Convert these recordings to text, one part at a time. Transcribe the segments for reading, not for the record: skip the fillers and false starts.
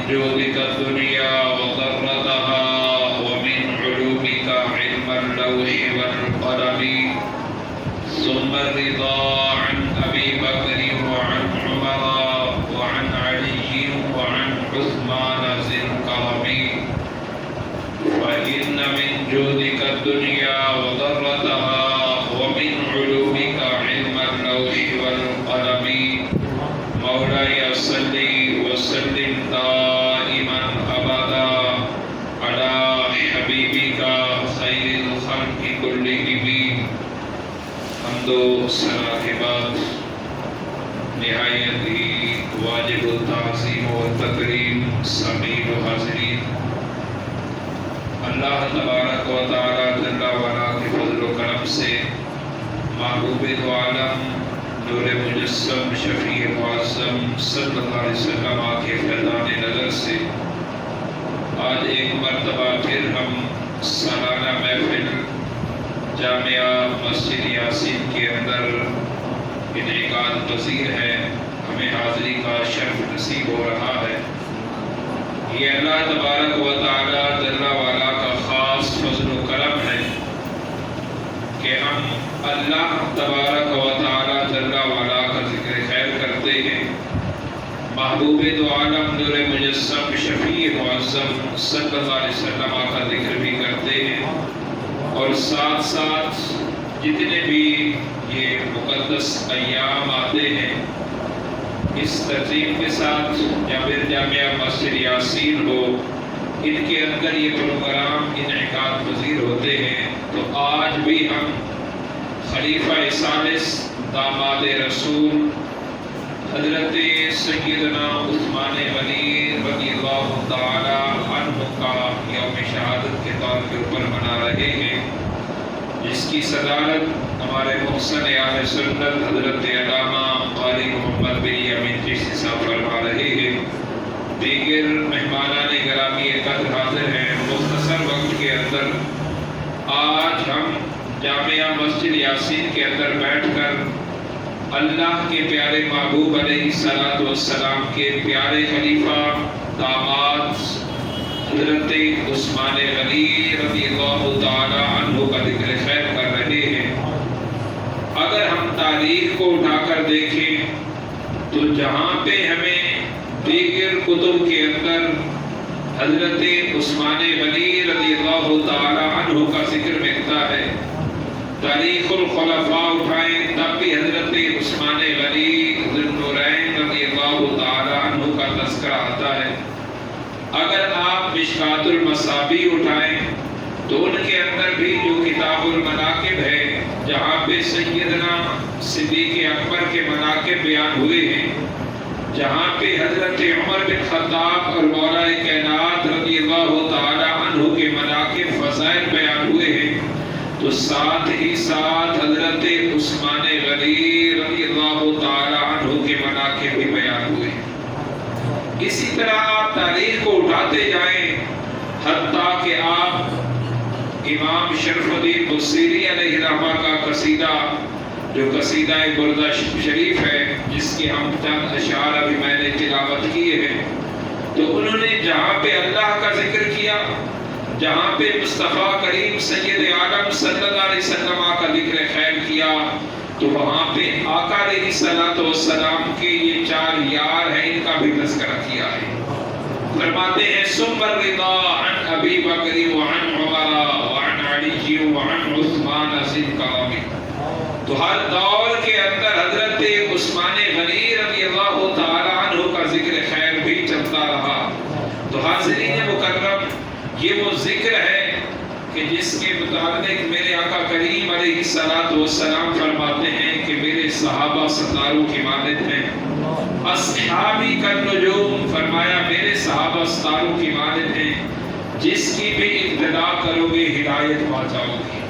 جودك الدنيا وضرتها ومن علومك علم اللوح والقلم ثم الرضا عن أبي بكر وعن عمر وعن علي وعن عثمان ذي الكرم فإن من جودك الدنيا وضرتها ومن علومك علم اللوح والقلم مولاي صل وسلم دائما أبدا على حبيبك خير الخلق كلهم حمد و ثنا کے بعد نہایت ہی واجب التعظیم و تکریم سامعین و حاضرین، اللہ تبارک و تعالی جل وعلا کے فضل و کرم سے محبوب دو عالم نور مجسم شفیع معظم صلی اللہ علیہ وسلم کے فیضان نظر سے آج ایک مرتبہ پھر ہم سالانہ محفل جامعہ مسجد یاسین کے اندر انعقاد پذیر ہے، ہمیں حاضری کا شرف نصیب ہو رہا ہے۔ یہ اللہ تبارک و تعالی جل وعلا کا خاص فضل و کرم ہے کہ ہم اللہ تبارک و تعالی جل وعلا کا ذکر خیر کرتے ہیں، محبوب دو عالم نور مجسم شفیع معظم صلی اللہ علیہ وسلم کا ذکر بھی کرتے ہیں، اور ساتھ ساتھ جتنے بھی یہ مقدس ایام آتے ہیں اس ترتیب کے ساتھ جامعہ مسجد یاسین ہو، ان کے اندر یہ پروگرام انعقاد پذیر ہوتے ہیں۔ تو آج بھی ہم خلیفہ ثالث داماد رسول حضرت سیدنا عثمان غنی رضی اللہ تعالی عنہ کا یوم شہادت کے طور کے اوپر منا رہے ہیں، جس کی صدارت ہمارے محسن اہل سنت حضرت علامہ قاری محمد بن یمین چشتی صاحب فرما رہے ہیں۔ دیگر مہمانان گرامی قدر حاضر ہیں۔ مختصر وقت کے اندر آج ہم جامعہ مسجد یاسین کے اندر بیٹھ کر اللہ کے پیارے محبوب علیہ الصلوۃ والسلام کے پیارے خلیفہ داماد حضرت عثمان غنی رضی اللہ تعالی عنہ کا ذکر خیر کر رہے ہیں۔ اگر ہم تاریخ کو اٹھا کر دیکھیں تو جہاں پہ ہمیں دیگر کتب کے اندر حضرت عثمان غنی رضی اللہ تعالی عنہ کا ذکر ملتا ہے، تاریخ الخلفاء اٹھائیں تب بھی حضرت عثمان غنی ذو النورین رضی اللہ تعالی عنہ کا تذکرہ آتا ہے۔ اگر آپ مشکات المصابیح اٹھائیں تو ان کے اندر بھی جو کتاب المناقب ہے، جہاں پہ سیدنا صدیق اکبر کے مناقب بیان ہوئے ہیں، جہاں پہ حضرت عمر بن خطاب اور مولا کائنات رضی اللہ تعالی عنہ کے مناقب فضائل بیان ہوئے ہیں، تو ساتھ ہی ساتھ حضرت عثمان غنی رضی اللہ تعالی عنہ کے مناقب بھی بیان ہوئے ہیں۔ اسی طرح آپ تاریخ کو اٹھاتے جائیں حتیٰ کہ آپ امام شرف الدین بصیری علیہ الرحمہ کا قصیدہ جو قصیدہ بردہ شریف ہے، جس کے ہم چند اشعار ابھی میں نے تلاوت کیے ہیں، تو انہوں نے جہاں پہ اللہ کا ذکر کیا، جہاں پہ مصطفیٰ کریم سید عالم صلی اللہ علیہ وسلم کا ذکر خیر کیا، تو وہاں پہ آقا علیہ الصلوۃ والسلام کے یہ چار یار ہیں، ان کا بھی تذکرہ کیا ہے۔ فرماتے ہیں ثم الرضا عن ابی بکر وعن عمر وعن علی وعن عثمان ذی الکرم۔ تو ہر دور کے اندر حضرت عثمان غنی رضی اللہ تعالی عنہ کا ذکر خیر بھی چلتا رہا۔ تو حاضرین مکرم، یہ وہ ذکر ہے کہ جس کے متعلق میرے آقا کریم علیہ الصلوۃ والسلام فرماتے ہیں کہ میرے صحابہ ستاروں کی مانند ہیں، اصحابی کالنجوم، فرمایا میرے صحابہ ستاروں کی مانند ہیں، جس کی بھی ابتدا کرو گے ہدایت پا جاؤ گے۔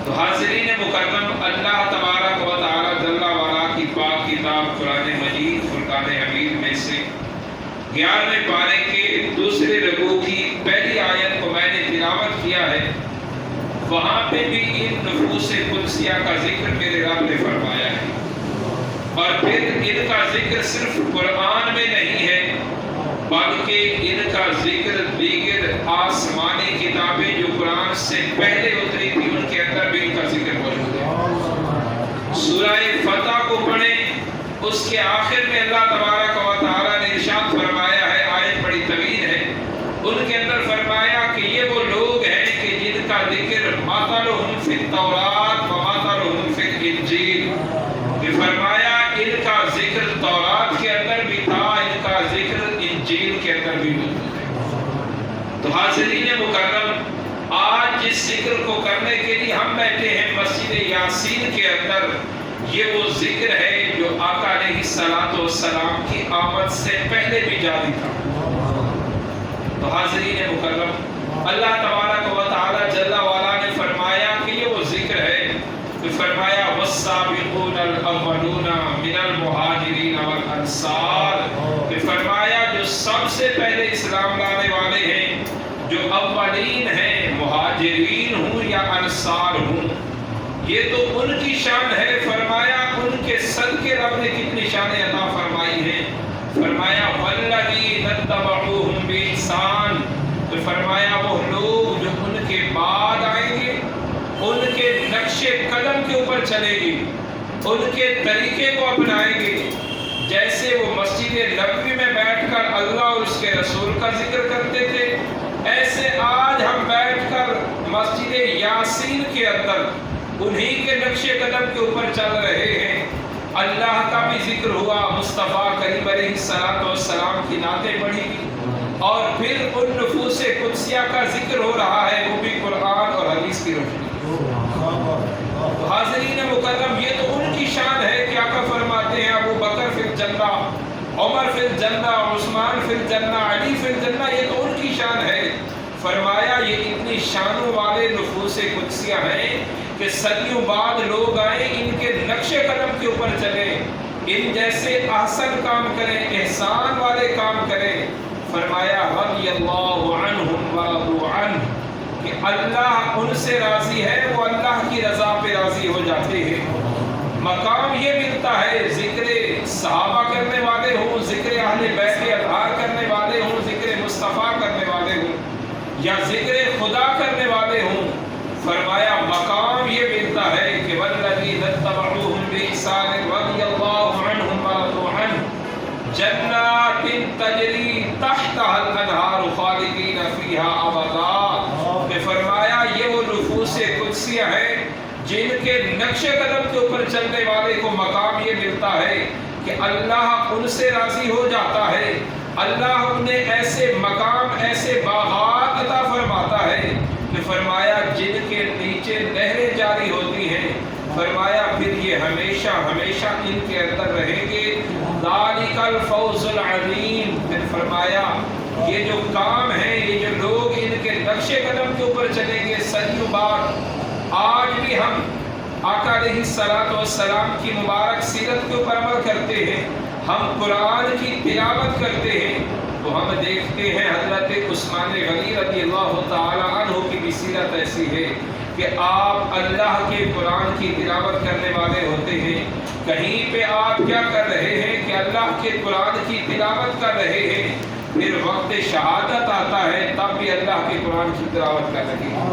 تو حاضرین مکرم، اللہ تبارک و تعالی جل وعلا کی پاک کتاب قرآن مجید فرقان حمید میں سے 11ویں پارے کے دوسرے رکوع کی پہلی آیت کو میں نے تلاوت کیا ہے، وہاں پہ بھی ان نفوس قدسیہ کا ذکر میرے رب نے فرمایا ہے، اور پھر ان کا ذکر صرف قرآن میں نہیں ہے بلکہ ان کا ذکر دیگر آسمانی کتابیں جو قرآن سے پہلے اتری تھی ان کے اندر بھی ان کا ذکر موجود ہے۔ سورہ فتح کو پڑھیں، اس کے آخر میں اللہ تبارک و تعالیٰ نے ارشاد فرمایا ہے، آیت بڑی طویل ہے، ان کے اندر فرمایا کہ یہ وہ لوگ ہیں کہ جن کا ذکر مثلہم فی التوراۃ و مثلہم فی الانجیل، کہ فرمایا ان کا ذکر تورات کے اندر بھی تھا، ان کا ذکر انجیل کے اندر بھی موجود ہے۔ تو حاضرین مکرم، آج جس ذکر کو کرنے کے لیے ہم بیٹھے ہیں مسجد یاسین کے اندر، یہ وہ ذکر ہے جو آقا علیہ الصلوۃ والسلام کی آمد سے پہلے بھی جاری تھا۔ تو حاضرین مکرم، اللہ تبارک و تعالی جل وعلا نے فرمایا کہ یہ وہ ذکر ہے، کہ فرمایا والسابقون الاولون من المہاجرین والانصار، کہ فرمایا جو سب سے پہلے اسلام لانے والے ہیں، جو اولین ہیں، مہاجرین ہوں یا انصار ہوں، یہ تو ان کی شان ہے۔ فرمایا ان کے صدقے رب نے کتنی شانیں عطا فرمائی ہیں۔ فرمایا والذین اتبعوہم بإحسان، تو فرمایا وہ لوگ جو ان کے بعد آئیں گے، ان کے نقش قدم کے اوپر چلیں گے، ان کے طریقے کو اپنائیں گے، جیسے وہ مسجد نبوی میں بیٹھ کر اللہ اور اس کے رسول کا ذکر کرتے تھے، ایسے آج ہم بیٹھ کر مسجد یاسین کے اندر انہی کے نقش قدم کے اوپر چل رہے ہیں۔ اللہ کا بھی ذکر ہوا، مصطفیٰ کریم علیہ الصلوۃ والسلام کی نعتیں پڑھی، اور پھر ان نفوس قدسیہ کا ذکر ہو رہا ہے، وہ بھی قرآن اور حدیث کی روشنی۔ تو حاضرین مکرم، یہ تو ان کی شان ہے کہ آقا فرماتے ہیں ابو بکر فی الجنہ، عمر فی الجنہ، عثمان فی الجنہ، علی فی الجنہ، یہ تو ان کی شان ہے۔ فرمایا یہ اتنی شانوں والے نفوس قدسیہ ہیں کہ صدیوں بعد لوگ آئیں، ان کے نقش قدم کے اوپر چلیں، ان جیسے احسن کام کریں، احسان والے کام کریں۔ فرمایا رضی اللہ عنہم ورضوا عنہ، کہ اللہ ان سے راضی ہے، وہ اللہ کی رضا پہ راضی ہو جاتے ہیں۔ مقام یہ ملتا ہے، ذکر صحابہ کرنے والے ہوں، ذکر اہل بیت اطہار کرنے والے ہوں، ذکر مصطفیٰ کرنے والے ہوں، یا ذکر خدا کرنے والے ہوں۔ فرمایا مقام یہ ملتا ہے کہ والذین اتبعوہم بإحسان رضی اللہ عنہم ورضوا عنہ جنات تجری تحتها الانہار خالدین فیہا ابدا، کہ فرمایا یہ وہ نفوس قدسیہ ہیں جن کے نقش قدم کے اوپر چلنے والے کو مقام یہ ملتا ہے کہ اللہ ان سے راضی ہو جاتا ہے، اللہ انہیں ایسے مقام، ایسے باغات عطا فرماتا ہے کہ فرمایا جن کے نیچے نہریں جاری ہوتی ہیں، فرمایا پھر یہ ہمیشہ ہمیشہ ان کے اندر رہیں گے۔ ذالک الفوز العظیم، پھر فرمایا یہ جو کام ہے، یہ جو لوگ ان کے نقش قدم کے اوپر چلیں گے صدیوں بعد، آج بھی ہم آقا علیہ الصلوۃ والسلام کی مبارک سیرت کے اوپر عمل کرتے ہیں، ہم قرآن کی تلاوت کرتے ہیں، تو ہم دیکھتے ہیں حضرت عثمان غنی رضی اللہ تعالی عنہ کی بھی سیرت ایسی ہے کہ آپ اللہ کے قرآن کی تلاوت کرنے والے ہوتے ہیں، کہیں پہ آپ کیا کر رہے ہیں کہ اللہ کے قرآن کی تلاوت کر رہے ہیں، پھر وقت شہادت آتا ہے تب بھی اللہ کے قرآن کی تلاوت کر رہے ہیں۔